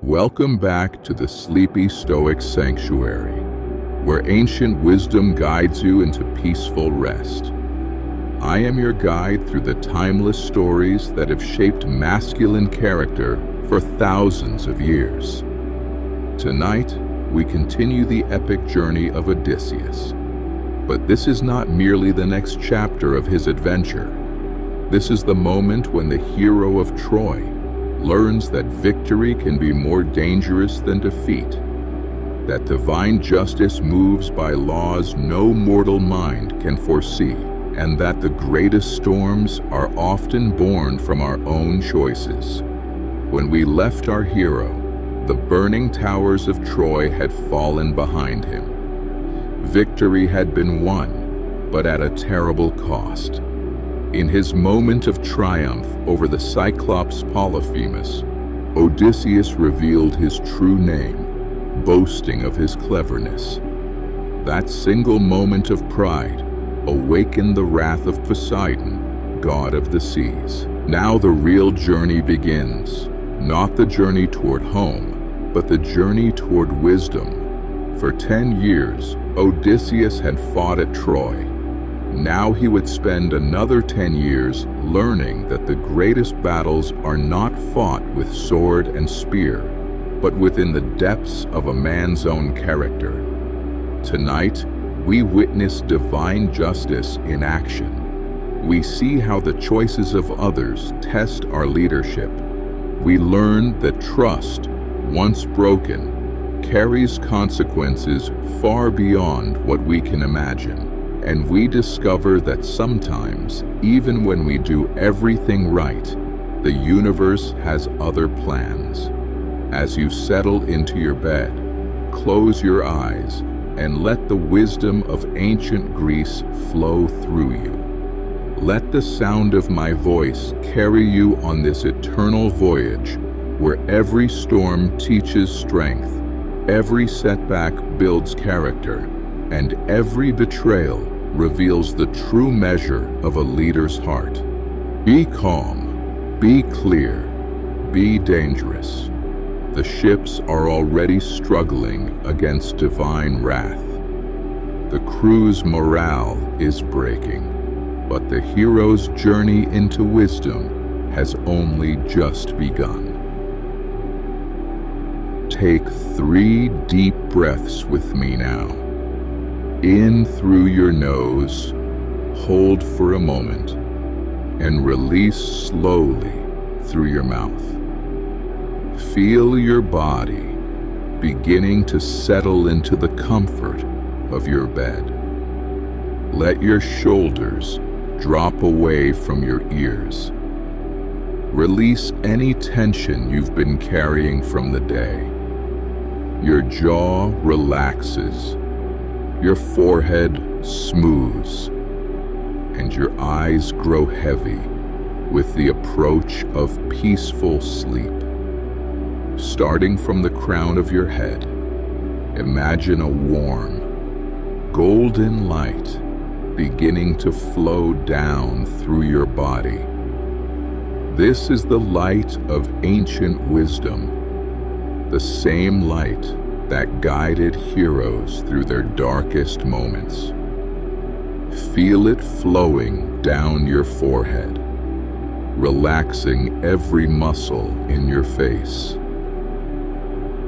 Welcome back to the Sleepy Stoic Sanctuary, where ancient wisdom guides you into peaceful rest. I am your guide through the timeless stories that have shaped masculine character for thousands of years. Tonight, we continue the epic journey of Odysseus. But this is not merely the next chapter of his adventure. This is the moment when the hero of Troy learns that victory can be more dangerous than defeat, that divine justice moves by laws no mortal mind can foresee, and that the greatest storms are often born from our own choices. When we left our hero, the burning towers of Troy had fallen behind him. Victory had been won, but at a terrible cost. In his moment of triumph over the Cyclops Polyphemus, Odysseus revealed his true name, boasting of his cleverness. That single moment of pride awakened the wrath of Poseidon, god of the seas. Now the real journey begins, not the journey toward home, but the journey toward wisdom. For 10 years, Odysseus had fought at Troy. Now he would spend another 10 years learning that the greatest battles are not fought with sword and spear, but within the depths of a man's own character. Tonight, we witness divine justice in action. We see how the choices of others test our leadership. We learn that trust, once broken, carries consequences far beyond what we can imagine. And we discover that sometimes, even when we do everything right, the universe has other plans. As you settle into your bed, close your eyes and let the wisdom of ancient Greece flow through you. Let the sound of my voice carry you on this eternal voyage where every storm teaches strength, every setback builds character, and every betrayal reveals the true measure of a leader's heart. Be calm, be clear, be dangerous. The ships are already struggling against divine wrath. The crew's morale is breaking, but the hero's journey into wisdom has only just begun. Take 3 deep breaths with me now. In through your nose, hold for a moment, and release slowly through your mouth. Feel your body beginning to settle into the comfort of your bed. Let your shoulders drop away from your ears. Release any tension you've been carrying from the day. Your jaw relaxes, your forehead smooths, and your eyes grow heavy with the approach of peaceful sleep. Starting from the crown of your head, imagine a warm, golden light beginning to flow down through your body. This is the light of ancient wisdom, the same light that guided heroes through their darkest moments. Feel it flowing down your forehead, relaxing every muscle in your face.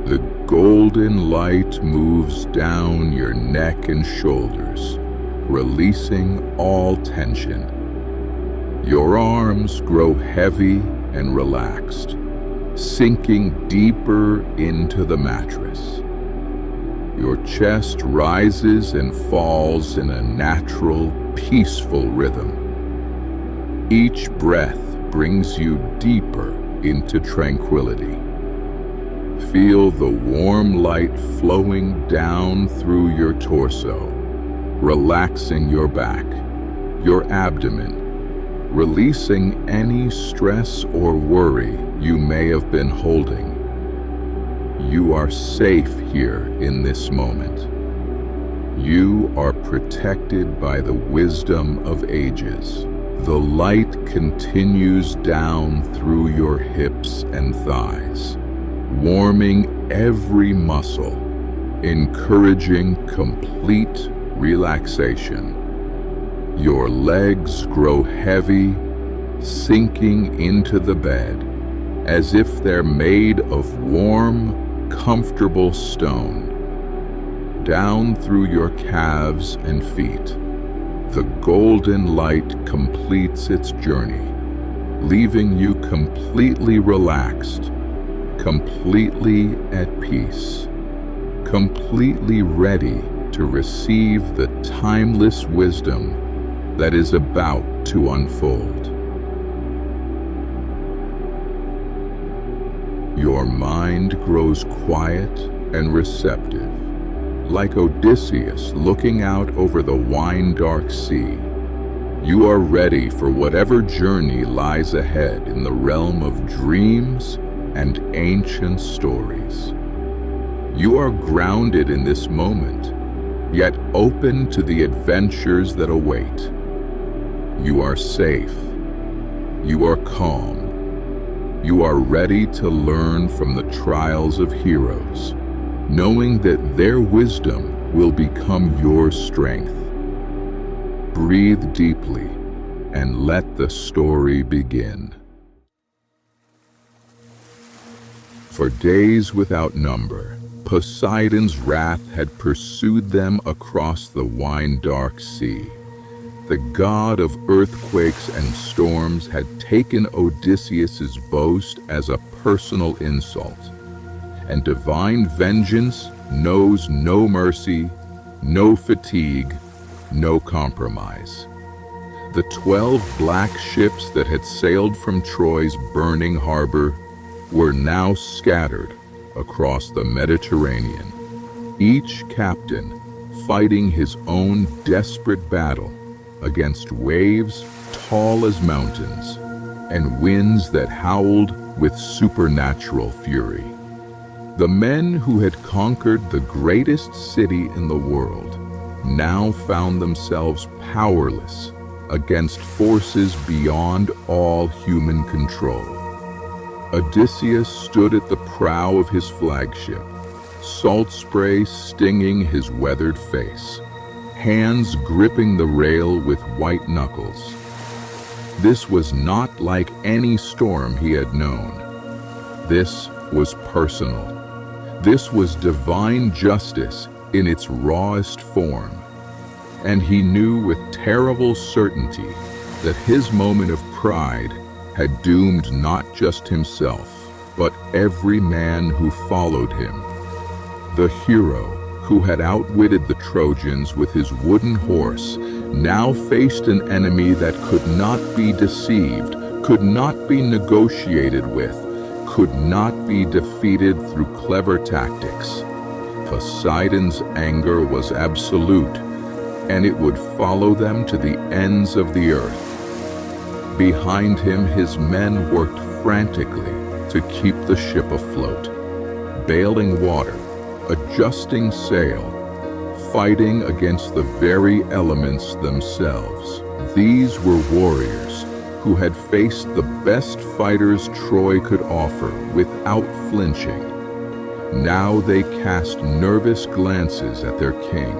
The golden light moves down your neck and shoulders, releasing all tension. Your arms grow heavy and relaxed, sinking deeper into the mattress. Your chest rises and falls in a natural, peaceful rhythm. Each breath brings you deeper into tranquility. Feel the warm light flowing down through your torso, relaxing your back, your abdomen, releasing any stress or worry you may have been holding. You are safe here in this moment. You are protected by the wisdom of ages. The light continues down through your hips and thighs, warming every muscle, encouraging complete relaxation. Your legs grow heavy, sinking into the bed, as if they're made of warm, comfortable stone. Down through your calves and feet, the golden light completes its journey, leaving you completely relaxed, completely at peace, completely ready to receive the timeless wisdom that is about to unfold. Your mind grows quiet and receptive, like Odysseus looking out over the wine-dark sea. You are ready for whatever journey lies ahead in the realm of dreams and ancient stories. You are grounded in this moment, yet open to the adventures that await. You are safe. You are calm. You are ready to learn from the trials of heroes, knowing that their wisdom will become your strength. Breathe deeply and let the story begin. For days without number, Poseidon's wrath had pursued them across the wine-dark sea. The god of earthquakes and storms had taken Odysseus's boast as a personal insult, and divine vengeance knows no mercy, no fatigue, no compromise. The 12 black ships that had sailed from Troy's burning harbor were now scattered across the Mediterranean, each captain fighting his own desperate battle against waves tall as mountains and winds that howled with supernatural fury. The men who had conquered the greatest city in the world now found themselves powerless against forces beyond all human control. Odysseus stood at the prow of his flagship, salt spray stinging his weathered face, hands gripping the rail with white knuckles. This was not like any storm he had known. This was personal. This was divine justice in its rawest form, and he knew with terrible certainty that his moment of pride had doomed not just himself, but every man who followed him. The hero who had outwitted the Trojans with his wooden horse now faced an enemy that could not be deceived, could not be negotiated with, could not be defeated through clever tactics. Poseidon's anger was absolute, and it would follow them to the ends of the earth. Behind him, his men worked frantically to keep the ship afloat, bailing water, adjusting sail, fighting against the very elements themselves. These were warriors who had faced the best fighters Troy could offer without flinching. Now they cast nervous glances at their king,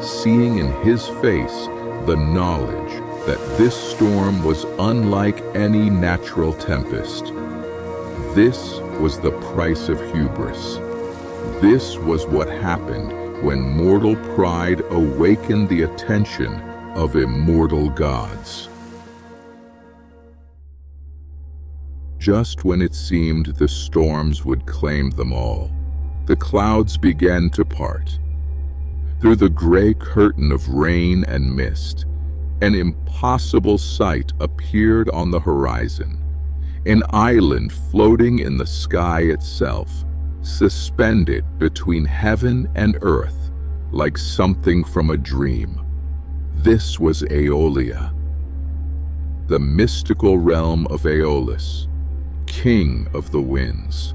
seeing in his face the knowledge that this storm was unlike any natural tempest. This was the price of hubris. This was what happened when mortal pride awakened the attention of immortal gods. Just when it seemed the storms would claim them all, the clouds began to part. Through the gray curtain of rain and mist, an impossible sight appeared on the horizon. An island floating in the sky itself, suspended between heaven and earth, like something from a dream. This was Aeolia, the mystical realm of Aeolus, king of the winds.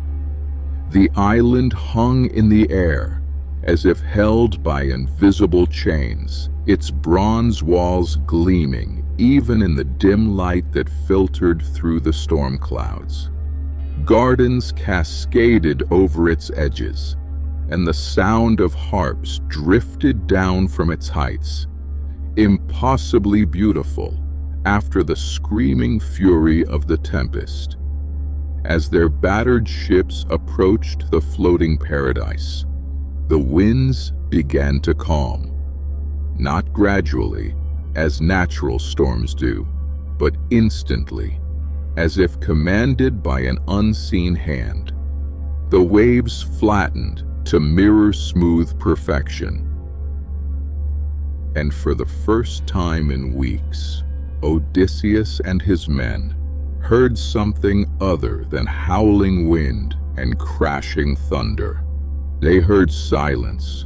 The island hung in the air, as if held by invisible chains, its bronze walls gleaming even in the dim light that filtered through the storm clouds. Gardens cascaded over its edges, and the sound of harps drifted down from its heights, impossibly beautiful after the screaming fury of the tempest. As their battered ships approached the floating paradise, the winds began to calm, not gradually, as natural storms do, but instantly, as if commanded by an unseen hand. The waves flattened to mirror smooth perfection. And for the first time in weeks, Odysseus and his men heard something other than howling wind and crashing thunder. They heard silence,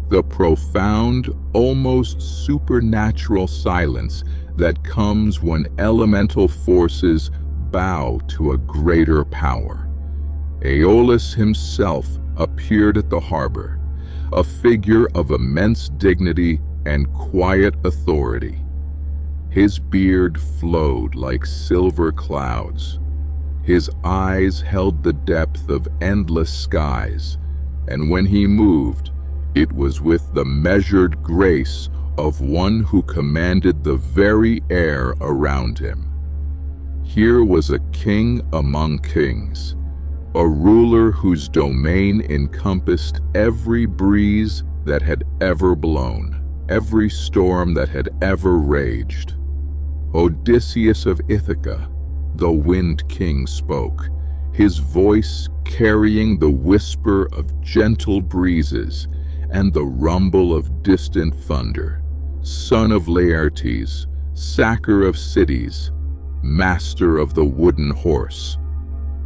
the profound, almost supernatural silence that comes when elemental forces bow to a greater power. Aeolus himself appeared at the harbor, a figure of immense dignity and quiet authority. His beard flowed like silver clouds. His eyes held the depth of endless skies, and when he moved, it was with the measured grace of one who commanded the very air around him. Here was a king among kings, a ruler whose domain encompassed every breeze that had ever blown, every storm that had ever raged. Odysseus of Ithaca, the Wind King, spoke, his voice carrying the whisper of gentle breezes and the rumble of distant thunder. Son of Laertes, sacker of cities, master of the wooden horse,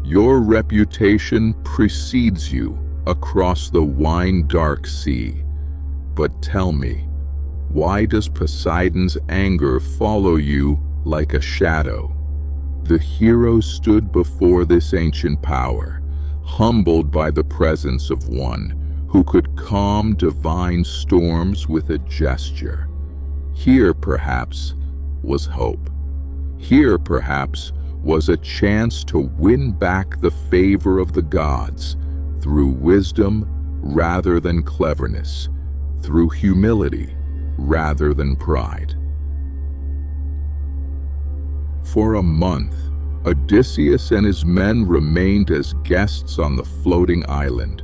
your reputation precedes you across the wine-dark sea. But tell me, why does Poseidon's anger follow you like a shadow? The hero stood before this ancient power, humbled by the presence of one who could calm divine storms with a gesture. Here, perhaps, was hope. Here, perhaps, was a chance to win back the favor of the gods through wisdom rather than cleverness, through humility rather than pride. For a month, Odysseus and his men remained as guests on the floating island.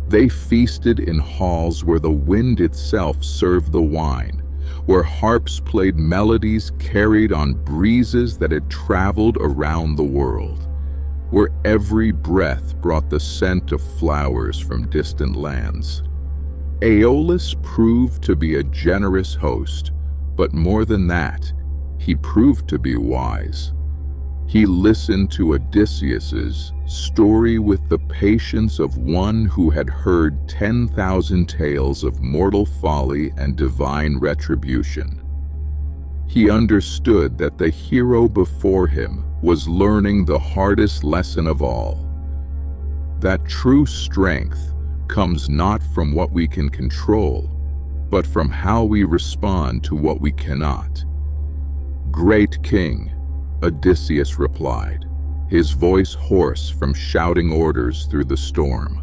They feasted in halls where the wind itself served the wine, where harps played melodies carried on breezes that had traveled around the world, where every breath brought the scent of flowers from distant lands. Aeolus proved to be a generous host, but more than that, he proved to be wise. He listened to Odysseus's story with the patience of one who had heard 10,000 tales of mortal folly and divine retribution. He understood that the hero before him was learning the hardest lesson of all, that true strength comes not from what we can control, but from how we respond to what we cannot. "Great King," Odysseus replied, his voice hoarse from shouting orders through the storm,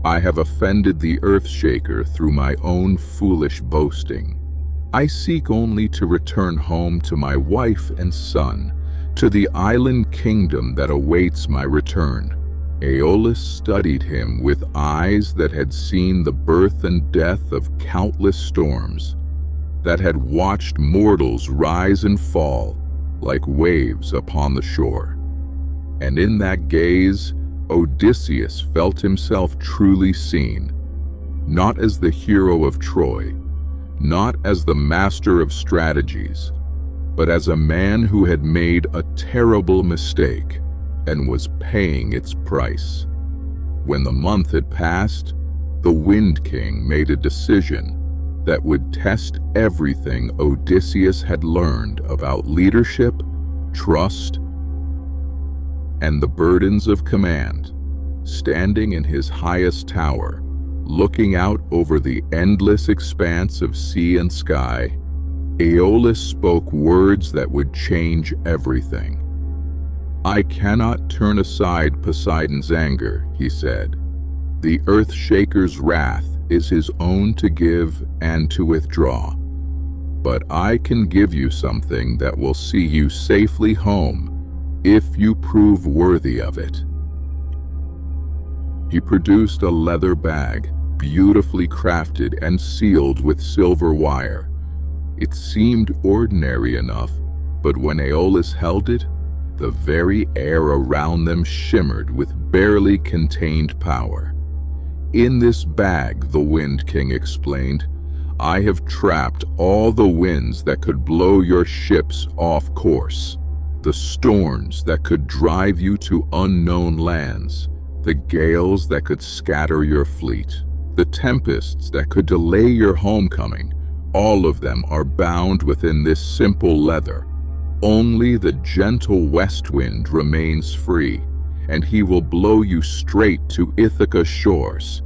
"I have offended the Earthshaker through my own foolish boasting. I seek only to return home to my wife and son, to the island kingdom that awaits my return." Aeolus studied him with eyes that had seen the birth and death of countless storms, that had watched mortals rise and fall like waves upon the shore. And in that gaze, Odysseus felt himself truly seen, not as the hero of Troy, not as the master of strategies, but as a man who had made a terrible mistake and was paying its price. When the month had passed, the Wind King made a decision that would test everything Odysseus had learned about leadership, trust, and the burdens of command. Standing in his highest tower, looking out over the endless expanse of sea and sky, Aeolus spoke words that would change everything. "I cannot turn aside Poseidon's anger," he said. "The earth-shaker's wrath is his own to give and to withdraw. But I can give you something that will see you safely home if you prove worthy of it." He produced a leather bag, beautifully crafted and sealed with silver wire. It seemed ordinary enough, but when Aeolus held it, the very air around them shimmered with barely contained power. "In this bag," the Wind King explained, "I have trapped all the winds that could blow your ships off course, the storms that could drive you to unknown lands, the gales that could scatter your fleet, the tempests that could delay your homecoming. All of them are bound within this simple leather. Only the gentle west wind remains free, and he will blow you straight to Ithaca's shores."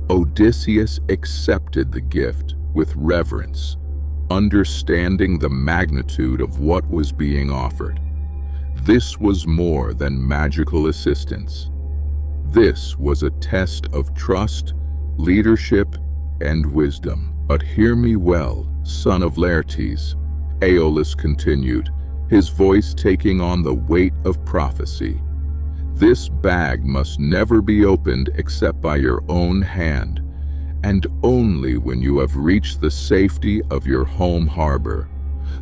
Odysseus accepted the gift with reverence, understanding the magnitude of what was being offered. This was more than magical assistance. This was a test of trust, leadership, and wisdom. "But hear me well, son of Laertes," Aeolus continued, his voice taking on the weight of prophecy. "This bag must never be opened except by your own hand, and only when you have reached the safety of your home harbor.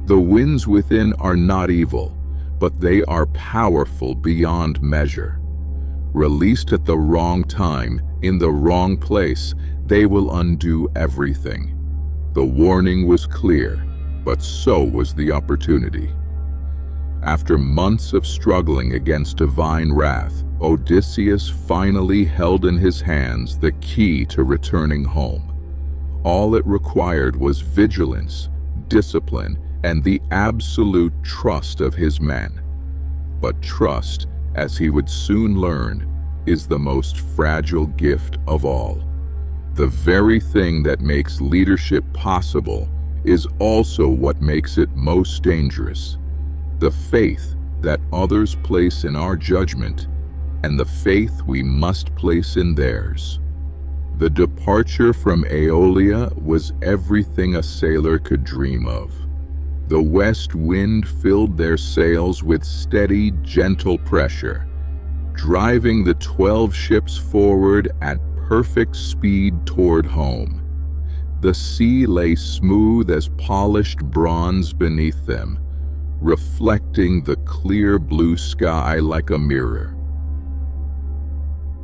The winds within are not evil, but they are powerful beyond measure. Released at the wrong time, in the wrong place, they will undo everything." The warning was clear, but so was the opportunity. After months of struggling against divine wrath, Odysseus finally held in his hands the key to returning home. All it required was vigilance, discipline, and the absolute trust of his men. But trust, as he would soon learn, is the most fragile gift of all. The very thing that makes leadership possible is also what makes it most dangerous. The faith that others place in our judgment and the faith we must place in theirs. The departure from Aeolia was everything a sailor could dream of. The west wind filled their sails with steady, gentle pressure, driving the 12 ships forward at perfect speed toward home. The sea lay smooth as polished bronze beneath them, reflecting the clear blue sky like a mirror.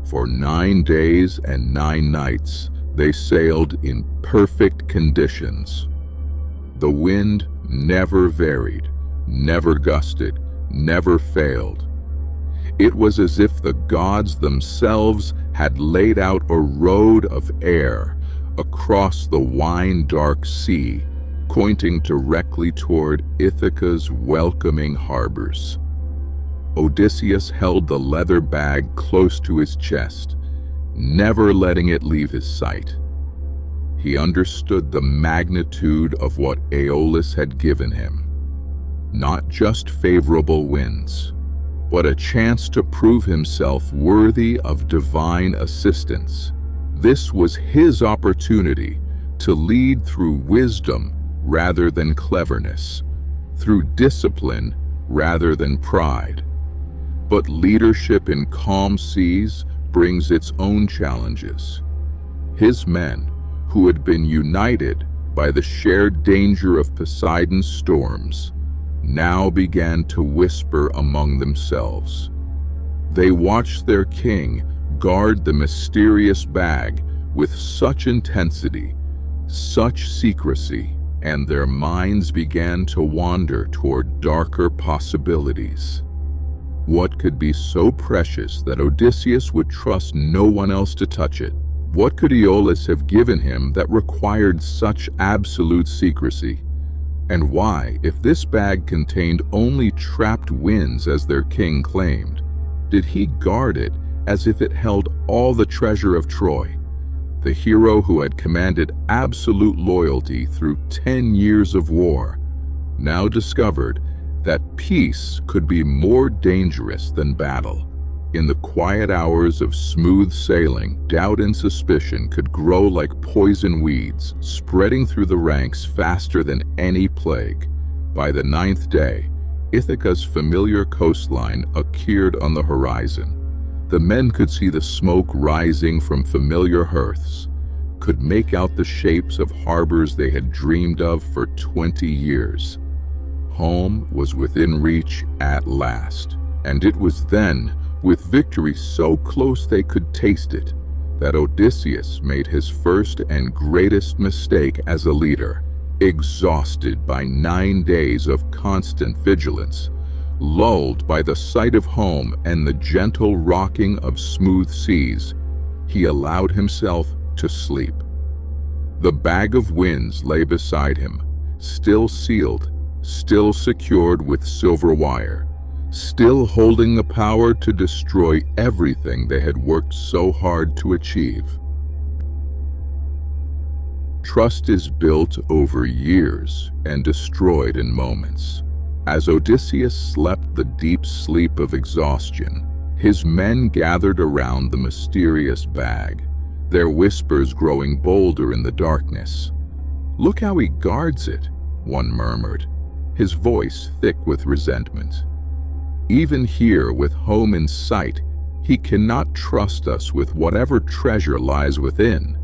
For 9 days and 9 nights, they sailed in perfect conditions. The wind never varied, never gusted, never failed. It was as if the gods themselves had laid out a road of air across the wine-dark sea, pointing directly toward Ithaca's welcoming harbors. Odysseus held the leather bag close to his chest, never letting it leave his sight. He understood the magnitude of what Aeolus had given him. Not just favorable winds, but a chance to prove himself worthy of divine assistance. This was his opportunity to lead through wisdom rather than cleverness, through discipline rather than pride. But leadership in calm seas brings its own challenges. His men, who had been united by the shared danger of Poseidon's storms, now began to whisper among themselves. They watched their king guard the mysterious bag with such intensity, such secrecy, and their minds began to wander toward darker possibilities. What could be so precious that Odysseus would trust no one else to touch it? What could Aeolus have given him that required such absolute secrecy? And why, if this bag contained only trapped winds as their king claimed, did he guard it as if it held all the treasure of Troy? The hero who had commanded absolute loyalty through 10 years of war now discovered that peace could be more dangerous than battle. In the quiet hours of smooth sailing, doubt and suspicion could grow like poison weeds, spreading through the ranks faster than any plague. By the 9th day, Ithaca's familiar coastline appeared on the horizon. The men could see the smoke rising from familiar hearths, could make out the shapes of harbors they had dreamed of for 20 years. Home was within reach at last, and it was then, with victory so close they could taste it, that Odysseus made his first and greatest mistake as a leader. Exhausted by 9 days of constant vigilance, lulled by the sight of home and the gentle rocking of smooth seas, he allowed himself to sleep. The bag of winds lay beside him, still sealed, still secured with silver wire, still holding the power to destroy everything they had worked so hard to achieve. Trust is built over years and destroyed in moments. As Odysseus slept the deep sleep of exhaustion, his men gathered around the mysterious bag, their whispers growing bolder in the darkness. "Look how he guards it," one murmured, his voice thick with resentment. "Even here, with home in sight, he cannot trust us with whatever treasure lies within."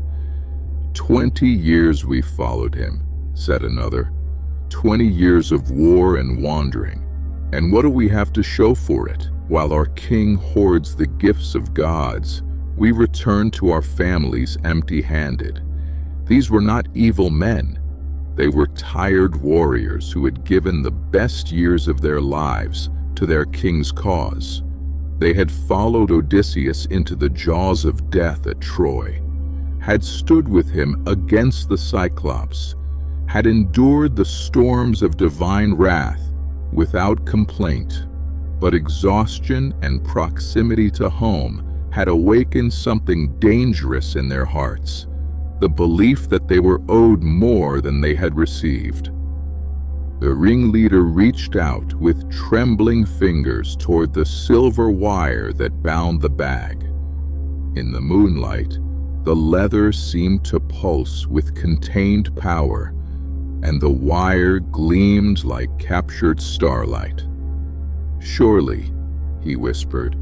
20 years we followed him," said another. 20 years of war and wandering. And what do we have to show for it? While our king hoards the gifts of gods, we return to our families empty-handed. These were not evil men. They were tired warriors who had given the best years of their lives to their king's cause. They had followed Odysseus into the jaws of death at Troy, had stood with him against the Cyclops, had endured the storms of divine wrath without complaint. But exhaustion and proximity to home had awakened something dangerous in their hearts, the belief that they were owed more than they had received. The ringleader reached out with trembling fingers toward the silver wire that bound the bag. In the moonlight, the leather seemed to pulse with contained power, and the wire gleamed like captured starlight. "Surely," he whispered,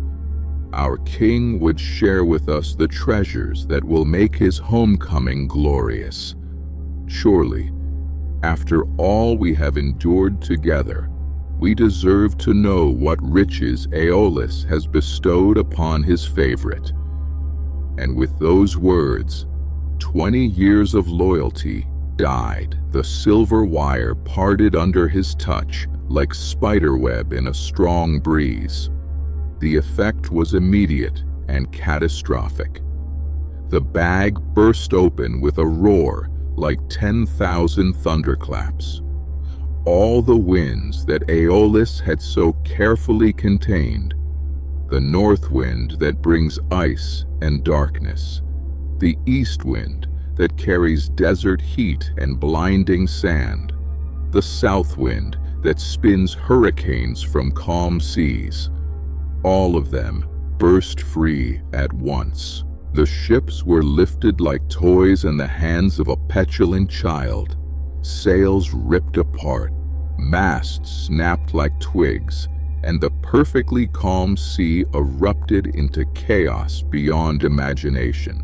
"our king would share with us the treasures that will make his homecoming glorious. Surely, after all we have endured together, we deserve to know what riches Aeolus has bestowed upon his favorite." And with those words, 20 years of loyalty died. The silver wire parted under his touch like spiderweb in a strong breeze. The effect was immediate and catastrophic. The bag burst open with a roar like 10,000 thunderclaps. All the winds that Aeolus had so carefully contained, the north wind that brings ice and darkness, the east wind that carries desert heat and blinding sand, the south wind that spins hurricanes from calm seas, all of them burst free at once. The ships were lifted like toys in the hands of a petulant child. Sails ripped apart, masts snapped like twigs, and the perfectly calm sea erupted into chaos beyond imagination.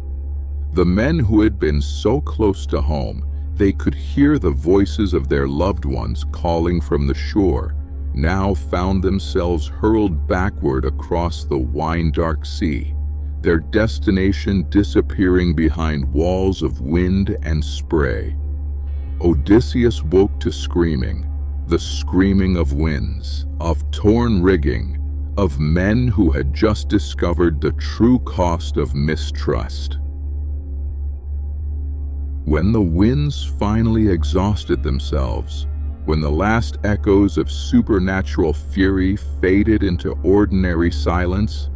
The men who had been so close to home they could hear the voices of their loved ones calling from the shore, now found themselves hurled backward across the wine-dark sea, their destination disappearing behind walls of wind and spray. Odysseus woke to screaming, the screaming of winds, of torn rigging, of men who had just discovered the true cost of mistrust. When the winds finally exhausted themselves, when the last echoes of supernatural fury faded into ordinary silence,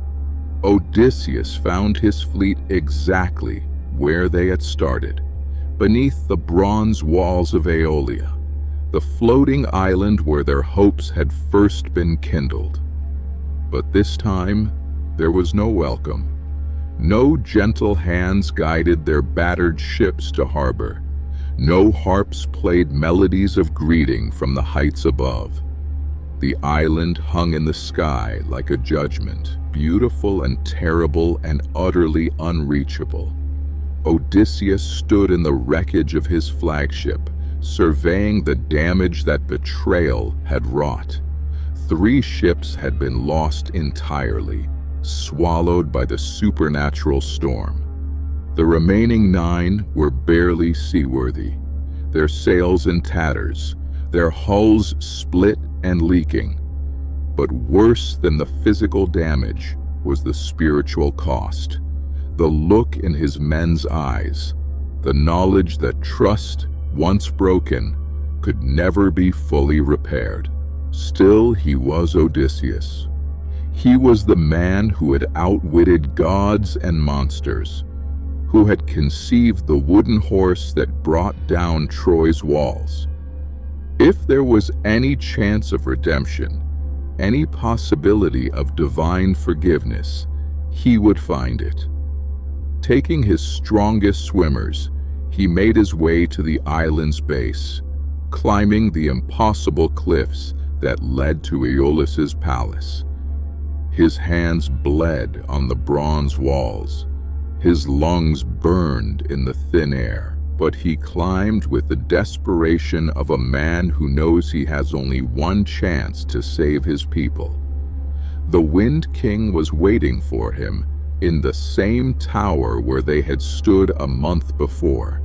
Odysseus found his fleet exactly where they had started, beneath the bronze walls of Aeolia. the floating island where their hopes had first been kindled. But this time, there was no welcome. No gentle hands guided their battered ships to harbor. No harps played melodies of greeting from the heights above. The island hung in the sky like a judgment, beautiful and terrible and utterly unreachable. Odysseus stood in the wreckage of his flagship, surveying the damage that betrayal had wrought. 3 ships had been lost entirely, swallowed by the supernatural storm. The remaining 9 were barely seaworthy, their sails in tatters, their hulls split and leaking. But worse than the physical damage was the spiritual cost. The look in his men's eyes, the knowledge that trust, once broken, could never be fully repaired. Still, he was Odysseus. He was the man who had outwitted gods and monsters, who had conceived the wooden horse that brought down Troy's walls. If there was any chance of redemption, any possibility of divine forgiveness, he would find it. Taking his strongest swimmers, he made his way to the island's base, climbing the impossible cliffs that led to Aeolus's palace. His hands bled on the bronze walls. His lungs burned in the thin air, but he climbed with the desperation of a man who knows he has only one chance to save his people. The Wind King was waiting for him in the same tower where they had stood a month before,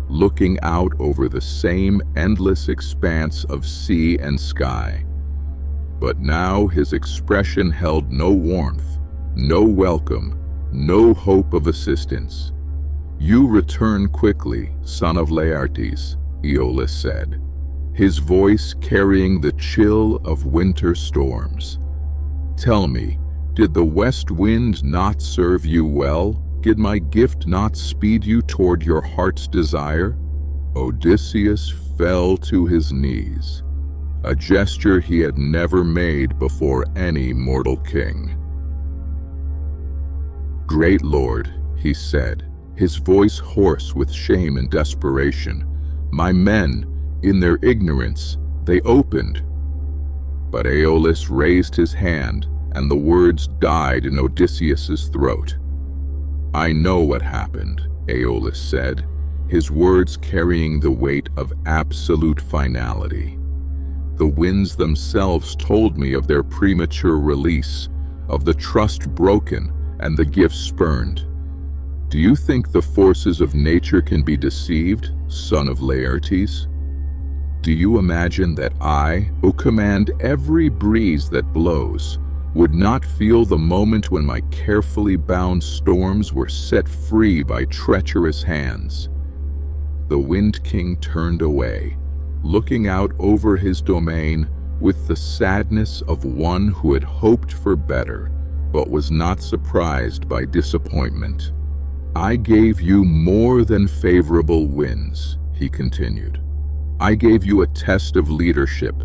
looking out over the same endless expanse of sea and sky. But now his expression held no warmth, no welcome, no hope of assistance. "You return quickly, son of Laertes," Aeolus said, his voice carrying the chill of winter storms. "Tell me, did the west wind not serve you well? Did my gift not speed you toward your heart's desire?" Odysseus fell to his knees, a gesture he had never made before any mortal king. "Great Lord," he said, his voice hoarse with shame and desperation, "my men, in their ignorance, they opened." But Aeolus raised his hand, and the words died in Odysseus's throat. "I know what happened," Aeolus said, his words carrying the weight of absolute finality. "The winds themselves told me of their premature release, of the trust broken and the gifts spurned. Do you think the forces of nature can be deceived, son of Laertes? Do you imagine that I, who command every breeze that blows, would not feel the moment when my carefully bound storms were set free by treacherous hands?" The Wind King turned away, looking out over his domain with the sadness of one who had hoped for better, but was not surprised by disappointment. "I gave you more than favorable winds," he continued. "I gave you a test of leadership,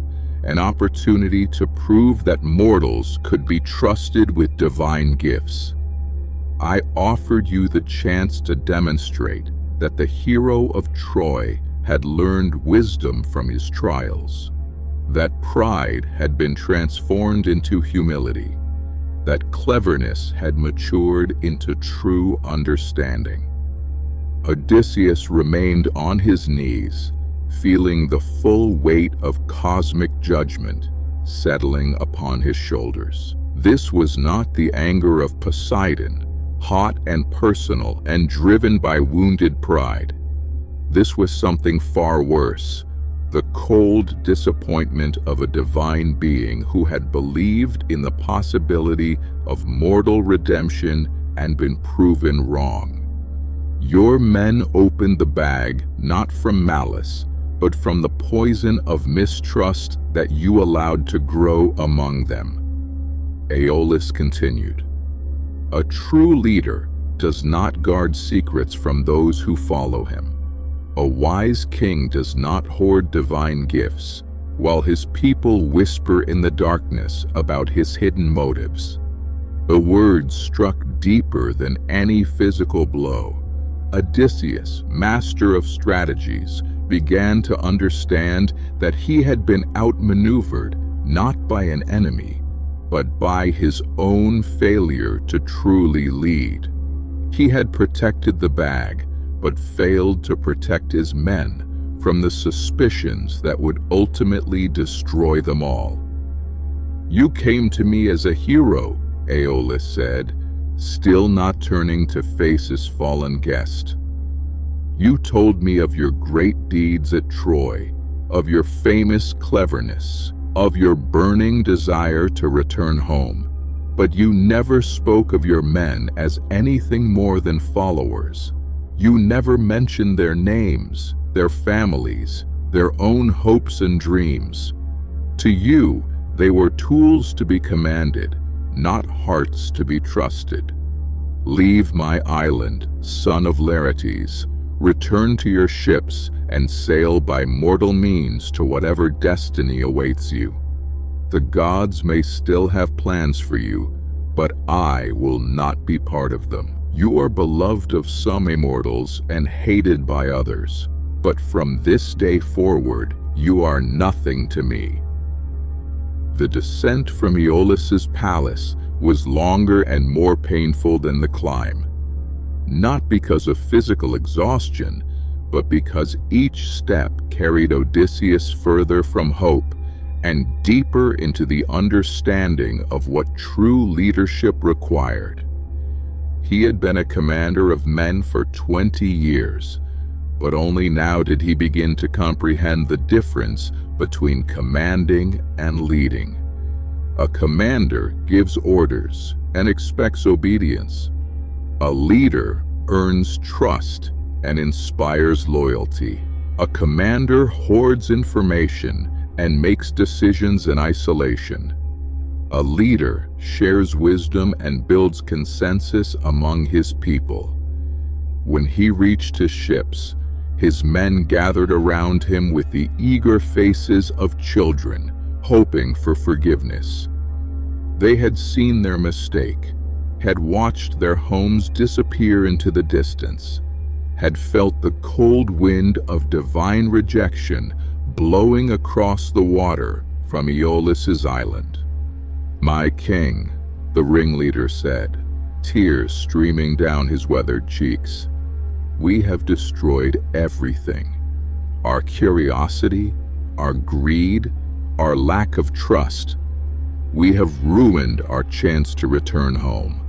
an opportunity to prove that mortals could be trusted with divine gifts. I offered you the chance to demonstrate that the hero of Troy had learned wisdom from his trials, that pride had been transformed into humility, that cleverness had matured into true understanding." Odysseus remained on his knees, feeling the full weight of cosmic judgment settling upon his shoulders. This was not the anger of Poseidon, hot and personal and driven by wounded pride. This was something far worse, the cold disappointment of a divine being who had believed in the possibility of mortal redemption and been proven wrong. "Your men opened the bag not from malice, but from the poison of mistrust that you allowed to grow among them." Aeolus continued, "A true leader does not guard secrets from those who follow him. A wise king does not hoard divine gifts, while his people whisper in the darkness about his hidden motives. The words struck deeper than any physical blow. Odysseus, master of strategies, began to understand that he had been outmaneuvered not by an enemy, but by his own failure to truly lead. He had protected the bag, but failed to protect his men from the suspicions that would ultimately destroy them all. "You came to me as a hero," Aeolus said, still not turning to face his fallen guest. "You told me of your great deeds at Troy, of your famous cleverness, of your burning desire to return home, but you never spoke of your men as anything more than followers. You never mentioned their names, their families, their own hopes and dreams. To you, they were tools to be commanded, not hearts to be trusted. Leave my island, son of Laertes. Return to your ships and sail by mortal means to whatever destiny awaits you. The gods may still have plans for you, but I will not be part of them. You are beloved of some immortals and hated by others, but from this day forward, you are nothing to me." The descent from Aeolus's palace was longer and more painful than the climb. Not because of physical exhaustion, but because each step carried Odysseus further from hope and deeper into the understanding of what true leadership required. He had been a commander of men for 20 years, but only now did he begin to comprehend the difference between commanding and leading. A commander gives orders and expects obedience. A leader earns trust and inspires loyalty. A commander hoards information and makes decisions in isolation. A leader shares wisdom and builds consensus among his people. When he reached his ships, his men gathered around him with the eager faces of children, hoping for forgiveness. They had seen their mistake, had watched their homes disappear into the distance, had felt the cold wind of divine rejection blowing across the water from Aeolus's island. "My king," the ringleader said, tears streaming down his weathered cheeks, "we have destroyed everything. Our curiosity, our greed, our lack of trust. We have ruined our chance to return home."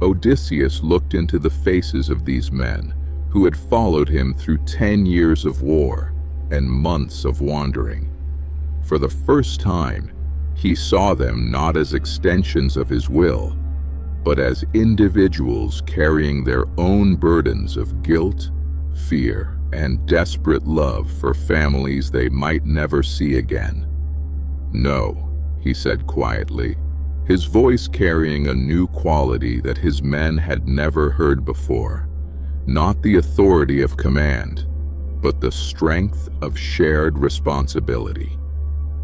Odysseus looked into the faces of these men who had followed him through 10 years of war and months of wandering. For the first time, he saw them not as extensions of his will, but as individuals carrying their own burdens of guilt, fear, and desperate love for families they might never see again. "No," he said quietly, his voice carrying a new quality that his men had never heard before. Not the authority of command, but the strength of shared responsibility.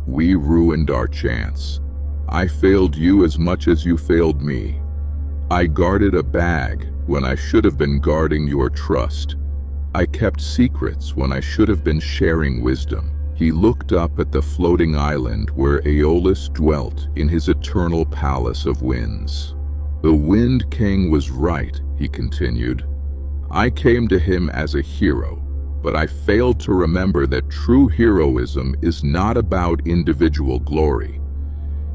"We ruined our chance. I failed you as much as you failed me. I guarded a bag when I should have been guarding your trust. I kept secrets when I should have been sharing wisdom." He looked up at the floating island where Aeolus dwelt in his eternal palace of winds. "The Wind King was right," he continued. "I came to him as a hero, but I failed to remember that true heroism is not about individual glory.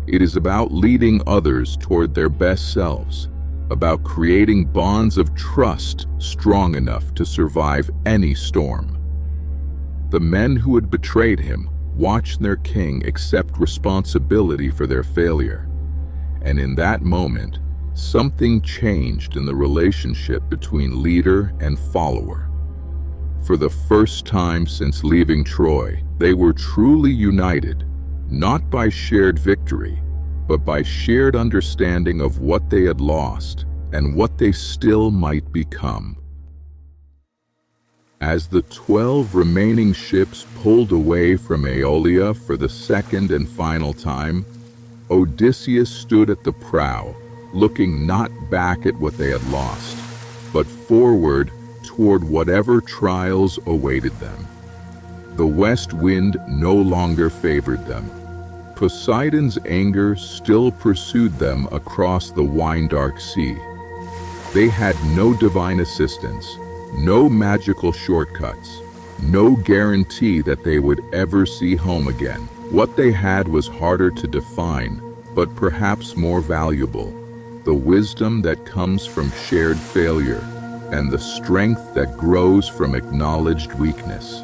It is about leading others toward their best selves, about creating bonds of trust strong enough to survive any storm." The men who had betrayed him watched their king accept responsibility for their failure, and in that moment, something changed in the relationship between leader and follower. For the first time since leaving Troy, they were truly united, not by shared victory, but by shared understanding of what they had lost and what they still might become. As the 12 remaining ships pulled away from Aeolia for the second and final time, Odysseus stood at the prow, looking not back at what they had lost, but forward toward whatever trials awaited them. The west wind no longer favored them. Poseidon's anger still pursued them across the wine-dark sea. They had no divine assistance, no magical shortcuts, no guarantee that they would ever see home again. What they had was harder to define, but perhaps more valuable: the wisdom that comes from shared failure and the strength that grows from acknowledged weakness.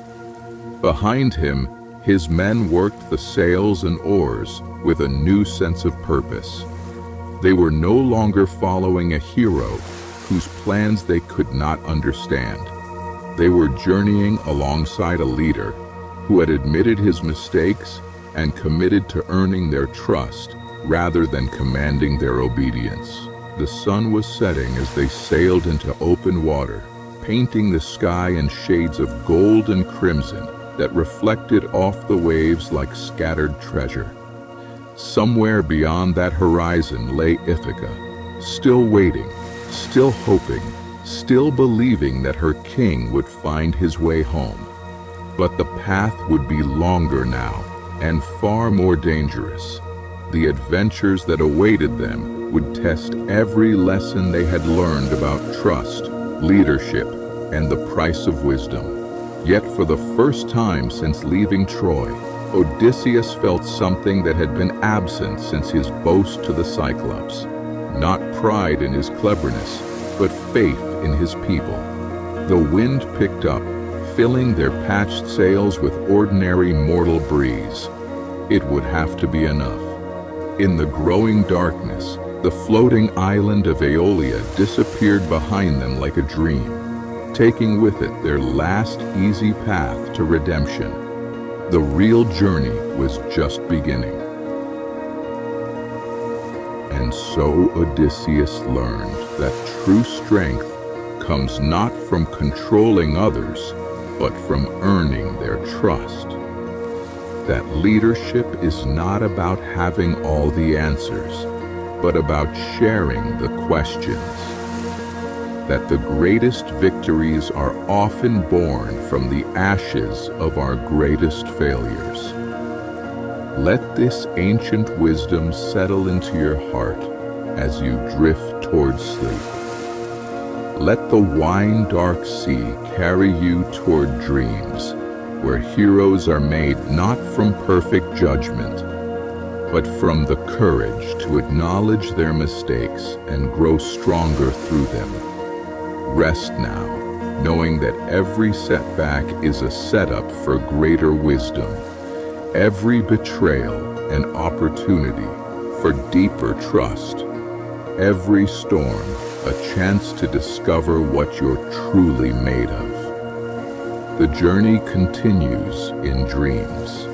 Behind him, his men worked the sails and oars with a new sense of purpose. They were no longer following a hero whose plans they could not understand. They were journeying alongside a leader who had admitted his mistakes and committed to earning their trust rather than commanding their obedience. The sun was setting as they sailed into open water, painting the sky in shades of gold and crimson that reflected off the waves like scattered treasure. Somewhere beyond that horizon lay Ithaca, still waiting, still hoping, still believing that her king would find his way home. But the path would be longer now, and far more dangerous. The adventures that awaited them would test every lesson they had learned about trust, leadership, and the price of wisdom. Yet for the first time since leaving Troy, Odysseus felt something that had been absent since his boast to the Cyclops. Not pride in his cleverness, but faith in his people. The wind picked up, filling their patched sails with ordinary mortal breeze. It would have to be enough. In the growing darkness, the floating island of Aeolia disappeared behind them like a dream, taking with it their last easy path to redemption. The real journey was just beginning. And so Odysseus learned that true strength comes not from controlling others, but from earning their trust. That leadership is not about having all the answers, but about sharing the questions. That the greatest victories are often born from the ashes of our greatest failures. Let this ancient wisdom settle into your heart as you drift towards sleep. Let the wine-dark sea carry you toward dreams, where heroes are made not from perfect judgment, but from the courage to acknowledge their mistakes and grow stronger through them. Rest now, knowing that every setback is a setup for greater wisdom, every betrayal an opportunity for deeper trust, every storm a chance to discover what you're truly made of. The journey continues in dreams.